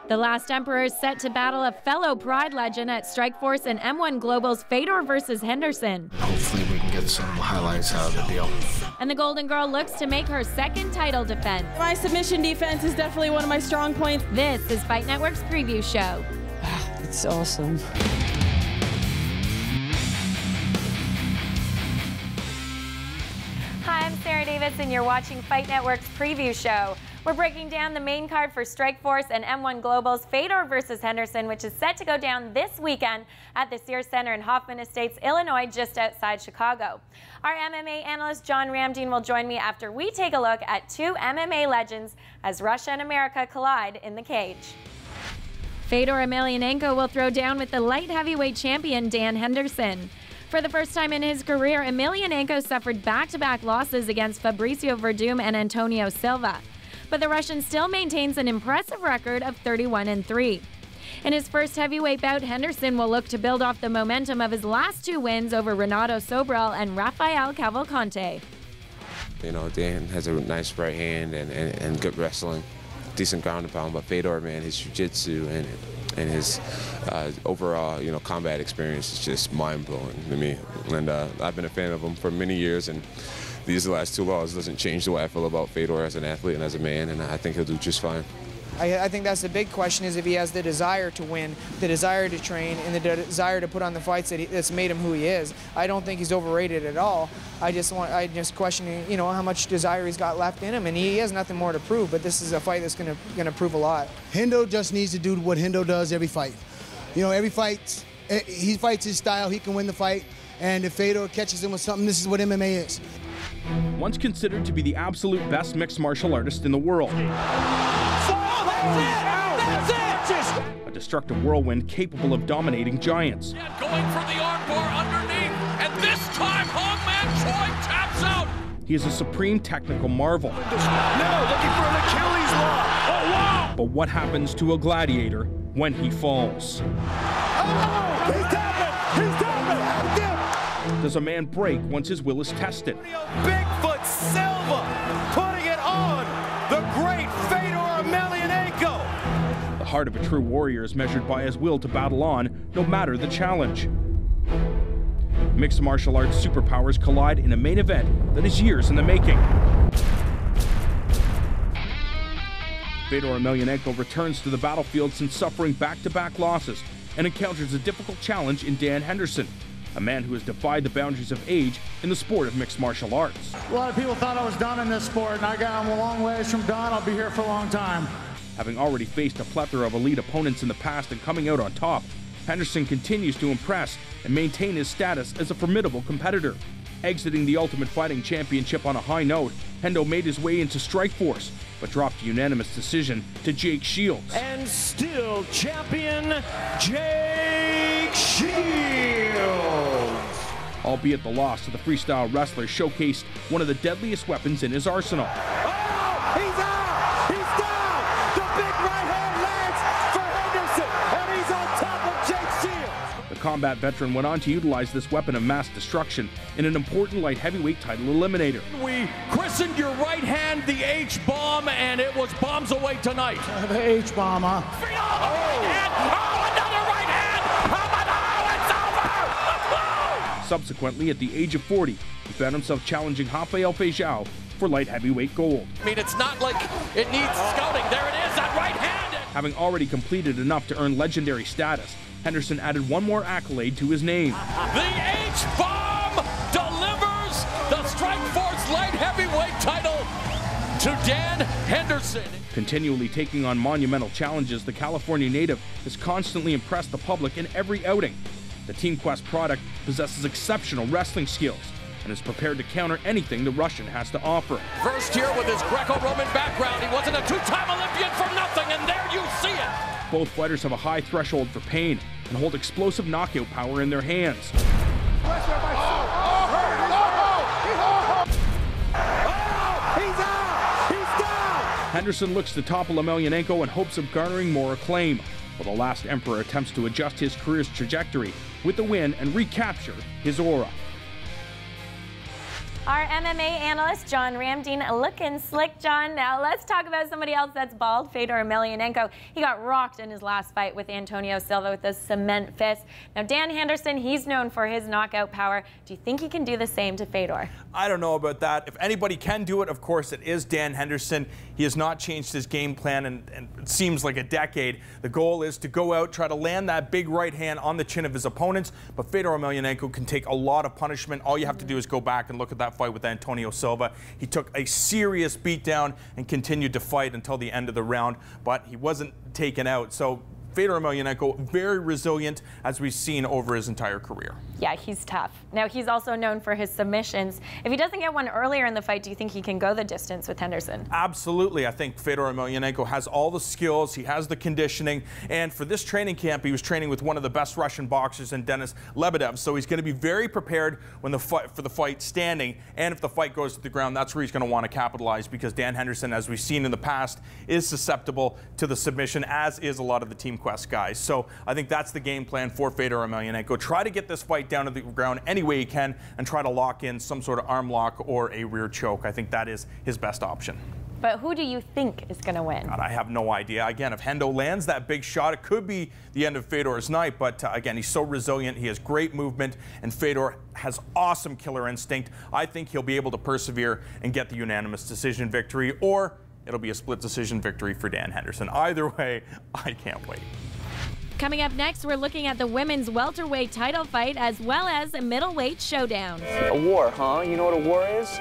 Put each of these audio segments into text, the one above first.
The Last Emperor is set to battle a fellow Pride legend at Strikeforce and M1 Global's Fedor versus Henderson. Hopefully we can get some highlights out of the deal. And the Golden Girl looks to make her second title defense. My submission defense is definitely one of my strong points. This is Fight Network's preview show. It's awesome. Hi, I'm Sarah Davis, and you're watching Fight Network's preview show. We're breaking down the main card for Strikeforce and M1 Global's Fedor versus Henderson, which is set to go down this weekend at the Sears Center in Hoffman Estates, Illinois, just outside Chicago. Our MMA analyst John Ramdeen will join me after we take a look at two MMA legends as Russia and America collide in the cage. Fedor Emelianenko will throw down with the light heavyweight champion Dan Henderson. For the first time in his career, Emelianenko suffered back-to-back losses against Fabricio Verdum and Antonio Silva. But the Russian still maintains an impressive record of 31-3. In his first heavyweight bout, Henderson will look to build off the momentum of his last two wins over Renato Sobral and Rafael Cavalcante. You know, Dan has a nice right hand and good wrestling, decent ground and pound, but Fedor, man, his jiu-jitsu and his overall, combat experience is just mind-blowing to me. And I've been a fan of him for many years, and these last two losses doesn't change the way I feel about Fedor as an athlete and as a man, and I think he'll do just fine. I think that's the big question, is if he has the desire to win, the desire to train, and the desire to put on the fights that's made him who he is. I don't think he's overrated at all. I just question, how much desire he's got left in him, and he has nothing more to prove, but this is a fight that's gonna prove a lot. Hendo just needs to do what Hendo does every fight. Every fight, he fights his style, he can win the fight, and if Fedor catches him with something, this is what MMA is. Once considered to be the absolute best mixed martial artist in the world. That's it! A destructive whirlwind capable of dominating giants. Yeah, going for the armbar underneath, and this time Hongman Choi taps out. He is a supreme technical marvel. No, looking for an Achilles lock. Oh, wow! But what happens to a gladiator when he falls? Oh, he's tapping! He's tapping! Does a man break once his will is tested? Bigfoot Silva putting it on the great Fedor Emelianenko. The heart of a true warrior is measured by his will to battle on, no matter the challenge. Mixed martial arts superpowers collide in a main event that is years in the making. Fedor Emelianenko returns to the battlefield since suffering back-to-back losses and encounters a difficult challenge in Dan Henderson, a man who has defied the boundaries of age in the sport of mixed martial arts. A lot of people thought I was done in this sport, and I'm a long ways from done. I'll be here for a long time. Having already faced a plethora of elite opponents in the past and coming out on top, Henderson continues to impress and maintain his status as a formidable competitor. Exiting the Ultimate Fighting Championship on a high note, Hendo made his way into Strikeforce, but dropped a unanimous decision to Jake Shields. And still champion Jake Shields. Albeit the loss to the freestyle wrestler showcased one of the deadliest weapons in his arsenal. Oh, he's out! He's down! The big right hand lands for Henderson, and he's on top of Jake Shields. The combat veteran went on to utilize this weapon of mass destruction in an important light heavyweight title eliminator. We christened your right hand the H-bomb, and it was bombs away tonight. The H-bomb, huh? Another right hand! It's over! Subsequently, at the age of 40, he found himself challenging Rafael Feijoao for light heavyweight gold. I mean, it's not like it needs scouting. There it is, that right hand! Having already completed enough to earn legendary status, Henderson added one more accolade to his name. The H-bomb delivers the Strikeforce light heavyweight title to Dan Henderson. Continually taking on monumental challenges, the California native has constantly impressed the public in every outing. The Team Quest product possesses exceptional wrestling skills and is prepared to counter anything the Russian has to offer. First here with his Greco-Roman background, he wasn't a two-time Olympian for nothing, and there you see it. Both fighters have a high threshold for pain and hold explosive knockout power in their hands. Henderson looks to topple Emelianenko in hopes of garnering more acclaim, while the Last Emperor attempts to adjust his career's trajectory with the win and recapture his aura. Our MMA analyst, John Ramdeen, looking slick, John. Now let's talk about somebody else that's bald, Fedor Emelianenko. He got rocked in his last fight with Antonio Silva with a cement fist. Now Dan Henderson, he's known for his knockout power. Do you think he can do the same to Fedor? I don't know about that. If anybody can do it, of course, it is Dan Henderson. He has not changed his game plan in it seems like a decade. The goal is to go out, try to land that big right hand on the chin of his opponents, but Fedor Emelianenko can take a lot of punishment. All you have to do is go back and look at that fight with Antonio Silva. He took a serious beatdown and continued to fight until the end of the round, but he wasn't taken out. So Fedor Emelianenko, very resilient, as we've seen over his entire career. Yeah, he's tough. Now, he's also known for his submissions. If he doesn't get one earlier in the fight, do you think he can go the distance with Henderson? Absolutely. I think Fedor Emelianenko has all the skills, he has the conditioning, and for this training camp, he was training with one of the best Russian boxers in Denis Lebedev, so he's going to be very prepared when for the fight standing, and if the fight goes to the ground, that's where he's going to want to capitalize, because Dan Henderson, as we've seen in the past, is susceptible to the submission, as is a lot of the Team Quest guys. So I think that's the game plan for Fedor Emelianenko. Try to get this fight down to the ground any way he can and try to lock in some sort of arm lock or a rear choke. I think that is his best option. But who do you think is going to win? God, I have no idea. Again, if Hendo lands that big shot, it could be the end of Fedor's night. But again, he's so resilient. He has great movement, and Fedor has awesome killer instinct. I think he'll be able to persevere and get the unanimous decision victory, or it'll be a split decision victory for Dan Henderson. Either way, I can't wait. Coming up next, we're looking at the women's welterweight title fight as well as a middleweight showdown. A war, huh? You know what a war is?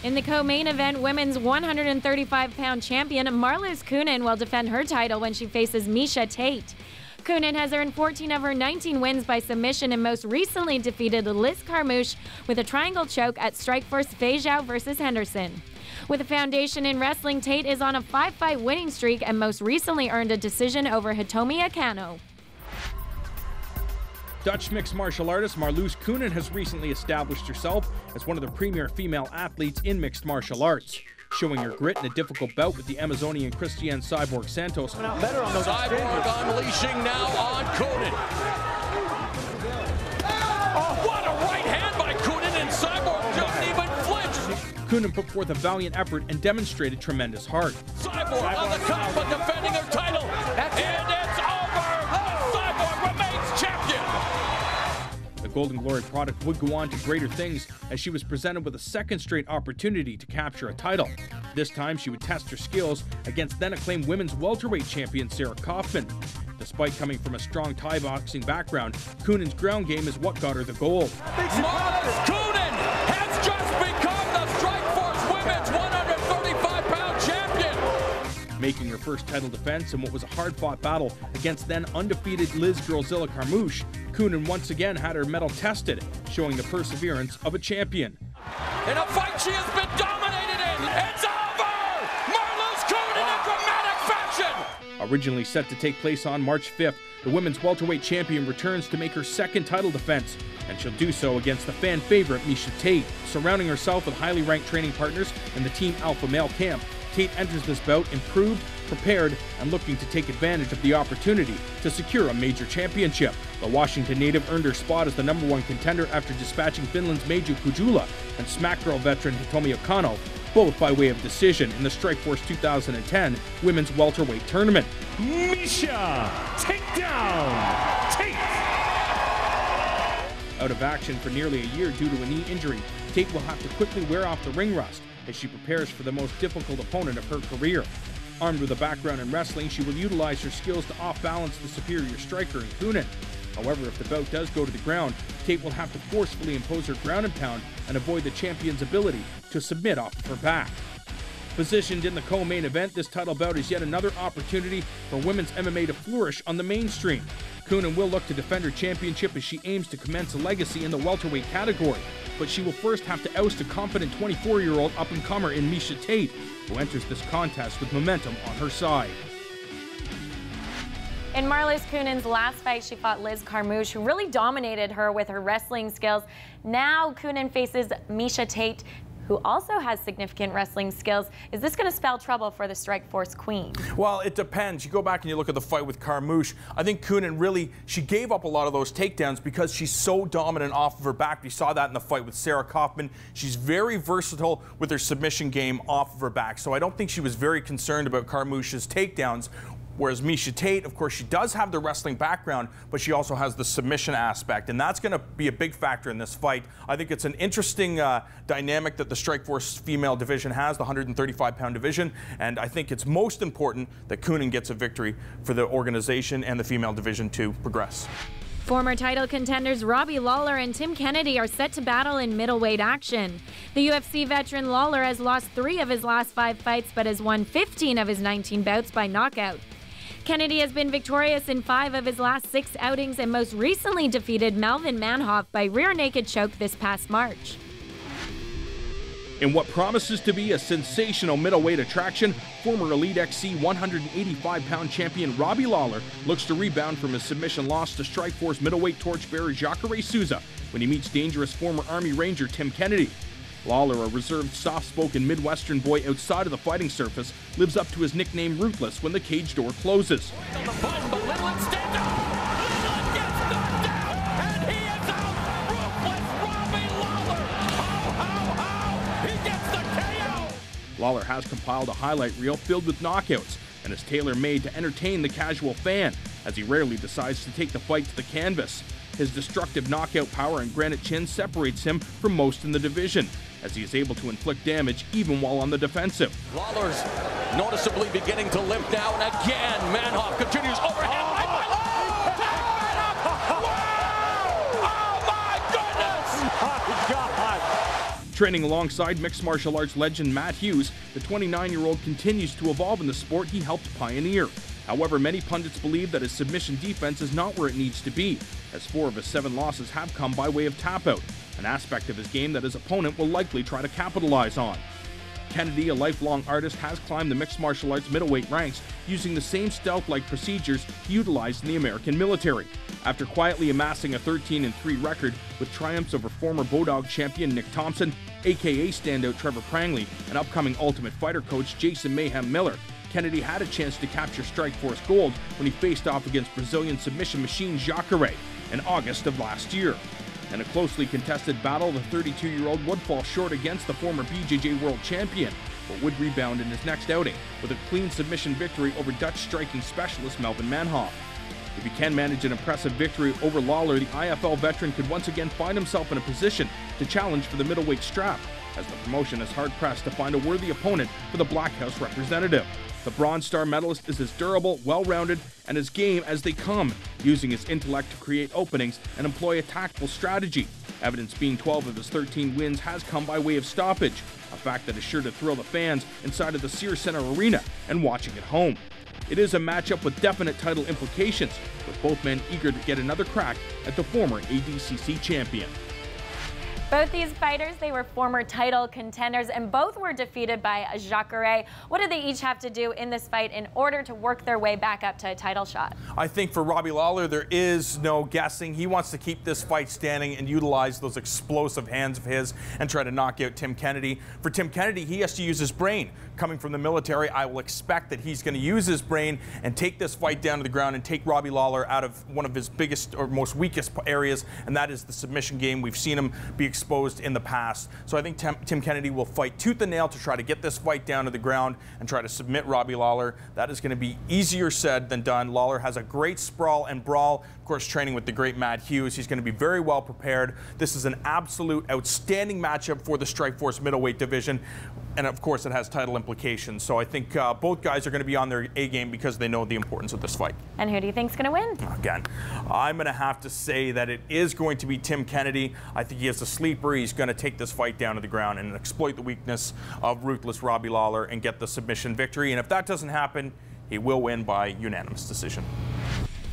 In the co-main event, women's 135-pound champion Marloes Coenen will defend her title when she faces Miesha Tate. Coenen has earned 14 of her 19 wins by submission and most recently defeated Liz Carmouche with a triangle choke at Strikeforce Feijiao versus Henderson. With a foundation in wrestling, Tate is on a 5-fight winning streak and most recently earned a decision over Hitomi Akano. Dutch mixed martial artist Marloes Coenen has recently established herself as one of the premier female athletes in mixed martial arts. Showing her grit in a difficult bout with the Amazonian Christiane Cyborg Santos. Better on those Cyborg unleashing now on Coenen. Oh, what a right hand by Coenen, and Cyborg doesn't even flinch. Coenen put forth a valiant effort and demonstrated tremendous heart. Cyborg on the cusp of defending her title. And it's over. Cyborg remains champion. The Golden Glory product would go on to greater things as she was presented with a second straight opportunity to capture a title. This time she would test her skills against then acclaimed women's welterweight champion Sarah Kaufman. Despite coming from a strong Thai boxing background, Coenen's ground game is what got her the gold. Marloes Coenen has just become the Strikeforce Women's 135-pound champion. Making her first title defense in what was a hard-fought battle against then undefeated Liz Girlzilla Carmouche, Coenen once again had her mettle tested, showing the perseverance of a champion. In a fight she has been dominated in, it's over! Marloes Coenen in dramatic fashion! Originally set to take place on March 5th, the women's welterweight champion returns to make her second title defense, and she'll do so against the fan favorite Miesha Tate. Surrounding herself with highly ranked training partners in the Team Alpha Male camp, Tate enters this bout improved, prepared, and looking to take advantage of the opportunity to secure a major championship. The Washington native earned her spot as the #1 contender after dispatching Finland's Meiju Kujula and Smack Girl veteran Hitomi Akano, both by way of decision in the Strikeforce 2010 women's welterweight tournament. Miesha, takedown, Tate! Out of action for nearly a year due to a knee injury, Tate will have to quickly wear off the ring rust as she prepares for the most difficult opponent of her career. Armed with a background in wrestling, she will utilize her skills to off-balance the superior striker in Coenen. However, if the bout does go to the ground, Tate will have to forcefully impose her ground and pound and avoid the champion's ability to submit off of her back. Positioned in the co-main event, this title bout is yet another opportunity for women's MMA to flourish on the mainstream. Coenen will look to defend her championship as she aims to commence a legacy in the welterweight category, but she will first have to oust a confident 24-year-old up-and-comer in Miesha Tate, who enters this contest with momentum on her side. In Marloes Coenen's last fight, she fought Liz Carmouche, who really dominated her with her wrestling skills. Now Coenen faces Miesha Tate, who also has significant wrestling skills. Is this going to spell trouble for the Strikeforce queen? Well, it depends. You go back and you look at the fight with Carmouche. I think Coenen really, she gave up a lot of those takedowns because she's so dominant off of her back. We saw that in the fight with Sarah Kaufman. She's very versatile with her submission game off of her back. So I don't think she was very concerned about Carmouche's takedowns. Whereas Miesha Tate, of course, she does have the wrestling background, but she also has the submission aspect, and that's going to be a big factor in this fight. I think it's an interesting dynamic that the Strikeforce female division has, the 135-pound division, and I think it's most important that Coenen gets a victory for the organization and the female division to progress. Former title contenders Robbie Lawler and Tim Kennedy are set to battle in middleweight action. The UFC veteran Lawler has lost 3 of his last 5 fights, but has won 15 of his 19 bouts by knockout. Kennedy has been victorious in 5 of his last 6 outings and most recently defeated Melvin Manhoff by rear naked choke this past March. In what promises to be a sensational middleweight attraction, former Elite XC 185-pound champion Robbie Lawler looks to rebound from his submission loss to Strikeforce middleweight torchbearer Jacare Souza when he meets dangerous former Army Ranger Tim Kennedy. Lawler, a reserved, soft-spoken Midwestern boy outside of the fighting surface, lives up to his nickname Ruthless when the cage door closes. Lawler has compiled a highlight reel filled with knockouts and is tailor-made to entertain the casual fan, as he rarely decides to take the fight to the canvas. His destructive knockout power and granite chin separates him from most in the division, as he is able to inflict damage even while on the defensive. Lawler's noticeably beginning to limp now, and again, Manhoff continues overhead. Training alongside mixed martial arts legend Matt Hughes, the 29-year-old continues to evolve in the sport he helped pioneer. However, many pundits believe that his submission defense is not where it needs to be, as 4 of his 7 losses have come by way of tap-out, an aspect of his game that his opponent will likely try to capitalize on. Kennedy, a lifelong artist, has climbed the mixed martial arts middleweight ranks using the same stealth-like procedures he utilized in the American military. After quietly amassing a 13-3 record with triumphs over former Bodog champion Nick Thompson, aka standout Trevor Prangley, and upcoming Ultimate Fighter coach Jason Mayhem Miller, Kennedy had a chance to capture Strikeforce gold when he faced off against Brazilian submission machine Jacare in August of last year. In a closely contested battle, the 32-year-old would fall short against the former BJJ world champion, but would rebound in his next outing with a clean submission victory over Dutch striking specialist Melvin Manhoff. If he can manage an impressive victory over Lawler, the IFL veteran could once again find himself in a position to challenge for the middleweight strap, as the promotion is hard-pressed to find a worthy opponent for the Black House representative. The Bronze Star medalist is as durable, well-rounded, and as game as they come, using his intellect to create openings and employ a tactful strategy. Evidence being 12 of his 13 wins has come by way of stoppage, a fact that is sure to thrill the fans inside of the Sears Center Arena and watching at home. It is a matchup with definite title implications, with both men eager to get another crack at the former ADCC champion. Both these fighters, they were former title contenders, and both were defeated by Jacare. What do they each have to do in this fight in order to work their way back up to a title shot? I think for Robbie Lawler, there is no guessing. He wants to keep this fight standing and utilize those explosive hands of his and try to knock out Tim Kennedy. For Tim Kennedy, he has to use his brain. Coming from the military, I will expect that he's going to use his brain and take this fight down to the ground and take Robbie Lawler out of one of his biggest or most weakest areas, and that is the submission game. We've seen him be exposed in the past. So I think Tim Kennedy will fight tooth and nail to try to get this fight down to the ground and try to submit Robbie Lawler. That is going to be easier said than done. Lawler has a great sprawl and brawl Of course, training with the great Matt Hughes. He's going to be very well prepared. This is an absolute outstanding matchup for the Strikeforce middleweight division. And of course, it has title implications. So I think both guys are going to be on their A game because they know the importance of this fight. And who do you think's going to win? Again, I'm going to have to say that it is going to be Tim Kennedy. I think he is a sleeper. He's going to take this fight down to the ground and exploit the weakness of ruthless Robbie Lawler and get the submission victory. And if that doesn't happen, he will win by unanimous decision.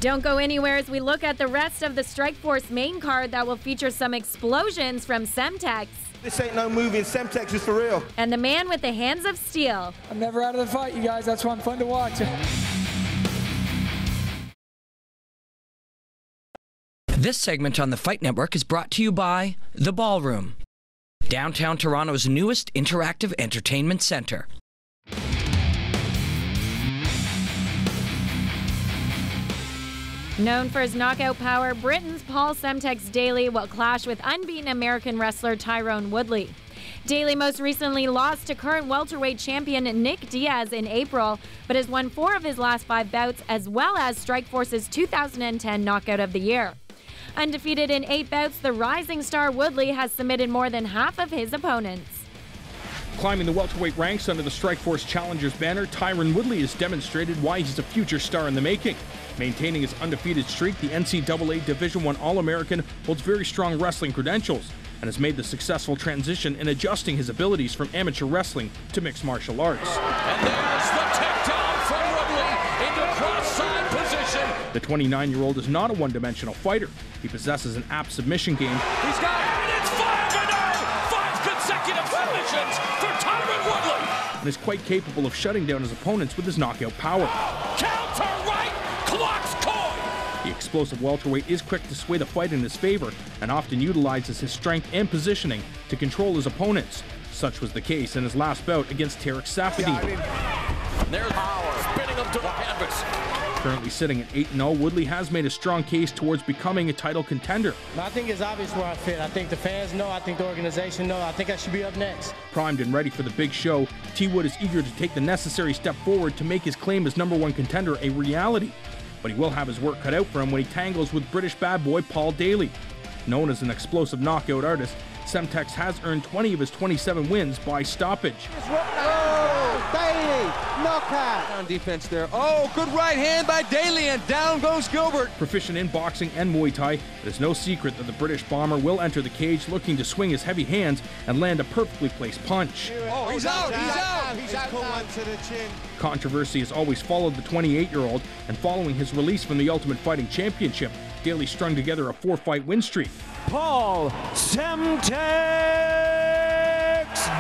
Don't go anywhere as we look at the rest of the Strikeforce main card that will feature some explosions from Semtex. This ain't no movie, and Semtex is for real. And the man with the hands of steel. I'm never out of the fight, you guys. That's why I'm fun to watch. This segment on the Fight Network is brought to you by The Ballroom, downtown Toronto's newest interactive entertainment center. Known for his knockout power, Britain's Paul Semtex Daley will clash with unbeaten American wrestler Tyrone Woodley. Daley most recently lost to current welterweight champion Nick Diaz in April, but has won 4 of his last 5 bouts, as well as Strikeforce's 2010 Knockout of the Year. Undefeated in 8 bouts, the rising star Woodley has submitted more than half of his opponents. Climbing the welterweight ranks under the Strikeforce Challengers banner, Tyrone Woodley has demonstrated why he's a future star in the making. Maintaining his undefeated streak, the NCAA Division I All-American holds very strong wrestling credentials and has made the successful transition in adjusting his abilities from amateur wrestling to mixed martial arts. And there's the takedown from Woodley into cross-side position. The 29-year-old is not a one-dimensional fighter. He possesses an apt submission game. He's got it, and it's 5 consecutive submissions for Tyrone Woodley. And is quite capable of shutting down his opponents with his knockout power. Counter right, clocks Coen. The explosive welterweight is quick to sway the fight in his favor and often utilizes his strength and positioning to control his opponents. Such was the case in his last bout against Saffiedine. There's power, spinning him to the canvas. Currently sitting at 8-0, Woodley has made a strong case towards becoming a title contender. I think it's obvious where I fit. I think the fans know. I think the organization know. I think I should be up next. Primed and ready for the big show, T-Wood is eager to take the necessary step forward to make his claim as #1 contender a reality. But he will have his work cut out for him when he tangles with British bad boy Paul Daley. Known as an explosive knockout artist, Semtex has earned 20 of his 27 wins by stoppage. Daley, knockout. Down defense there. Oh, good right hand by Daley, and down goes Gilbert. Proficient in boxing and Muay Thai, it is no secret that the British bomber will enter the cage looking to swing his heavy hands and land a perfectly placed punch. Oh, he's out, he's out. He's out. Pull one to the chin. Controversy has always followed the 28-year-old, and following his release from the Ultimate Fighting Championship, Daley strung together a 4-fight win streak. Paul Semtex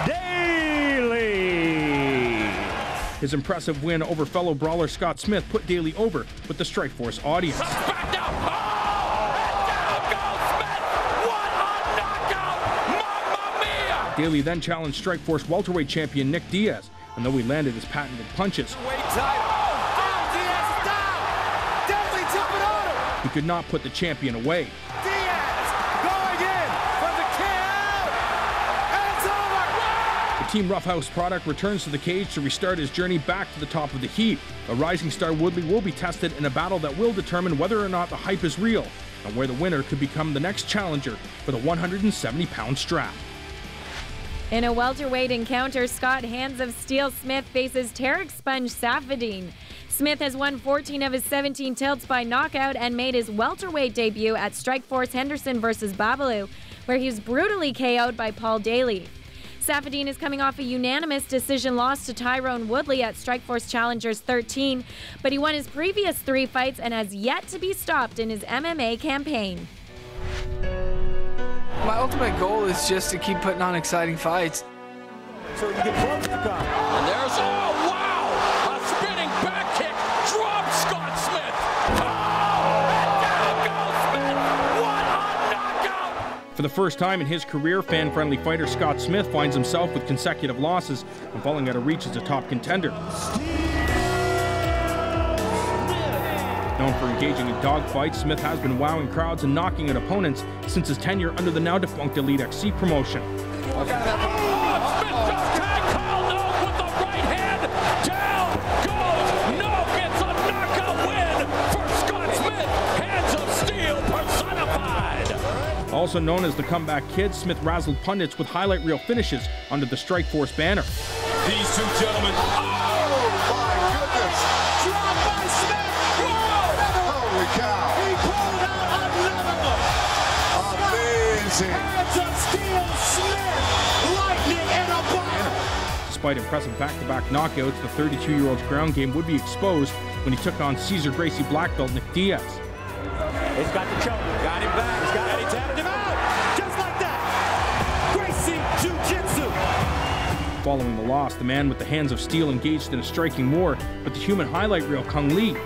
Daley. His impressive win over fellow brawler Scott Smith put Daley over with the Strikeforce audience. Back down. Oh! And down goes Smith. What a knockout! Mamma mia! Daley then challenged Strikeforce welterweight champion Nick Diaz, and though he landed his patented punches, he could not put the champion away. The Team Roughhouse product returns to the cage to restart his journey back to the top of the heap. A rising star Woodley will be tested in a battle that will determine whether or not the hype is real, and where the winner could become the next challenger for the 170-pound strap. In a welterweight encounter, Scott Hands of Steel Smith faces Tarek Sponge Saffiedine. Smith has won 14 of his 17 tilts by knockout and made his welterweight debut at Strikeforce Henderson vs. Babalu, where he was brutally KO'd by Paul Daley. Saffiedine is coming off a unanimous decision loss to Tyrone Woodley at Strikeforce Challengers 13, but he won his previous 3 fights and has yet to be stopped in his MMA campaign. My ultimate goal is just to keep putting on exciting fights. So you get close to God. And there's, oh wow! A spinning back kick drops Scott Smith. Oh! And down goes Smith. What a knockout! For the first time in his career, fan-friendly fighter Scott Smith finds himself with consecutive losses and falling out of reach as a top contender. Known for engaging in dogfights, Smith has been wowing crowds and knocking out opponents since his tenure under the now-defunct Elite XC promotion. Also known as the Comeback Kid, Smith razzled pundits with highlight reel finishes under the Strikeforce banner. These two gentlemen. Oh, my goodness. Drop by Smith. Whoa. Holy cow. He pulled out another. Amazing. Hands of steel, Smith. Lightning in a bottle. Despite impressive back-to-back knockouts, the 32-year-old's ground game would be exposed when he took on Caesar Gracie black belt Nick Diaz. He's got the choke. Got him back. He's got it. He tapped him out. Just like that. Gracie Jiu-Jitsu. Following the loss, the man with the hands of steel engaged in a striking war with the human highlight reel Kung Lee.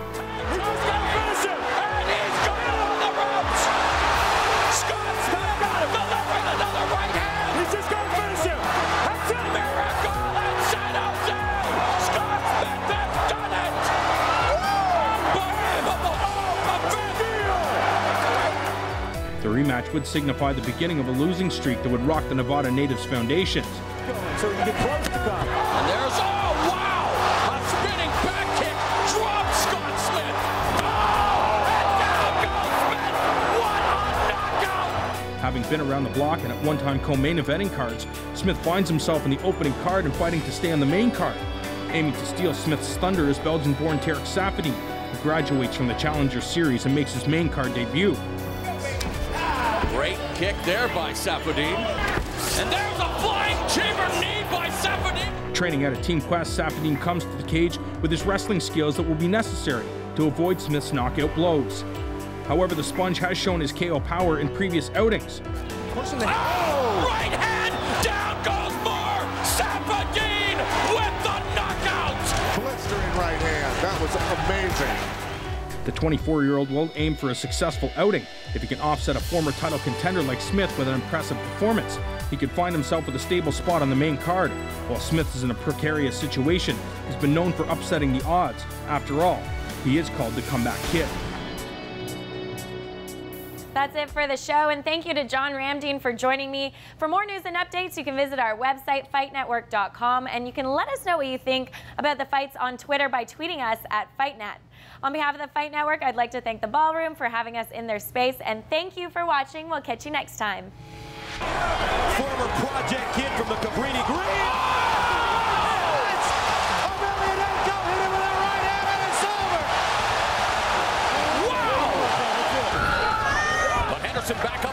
The rematch would signify the beginning of a losing streak that would rock the Nevada natives' foundations. So he can get close to come. And there's, oh, wow! A spinning back kick drops Scott Smith. Oh, and down goes Smith. What a knockout! Having been around the block and at one time co-main eventing cards, Smith finds himself in the opening card and fighting to stay on the main card. Aiming to steal Smith's thunder is Belgian-born Tarek Saffiedine, who graduates from the Challenger Series and makes his main card debut. Great kick there by Saffiedine. And there's a flying chamber knee by Saffiedine. Training out of Team Quest, Saffiedine comes to the cage with his wrestling skills that will be necessary to avoid Smith's knockout blows. However, the Sponge has shown his KO power in previous outings. Oh! Right hand! Down goes more! Saffiedine with the knockout! Blistering right hand. That was amazing. The 24-year-old will aim for a successful outing. If he can offset a former title contender like Smith with an impressive performance, he could find himself with a stable spot on the main card. While Smith is in a precarious situation, he's been known for upsetting the odds. After all, he is called the Comeback Kid. That's it for the show, and thank you to John Ramdeen for joining me. For more news and updates, you can visit our website, fightnetwork.com, and you can let us know what you think about the fights on Twitter by tweeting us at FightNet. On behalf of the Fight Network, I'd like to thank the Ballroom for having us in their space, and thank you for watching. We'll catch you next time. Former Project Kid from the Cabrini Green. Emelianenko hit him with a right hand, and it's over. Wow! But Henderson back up.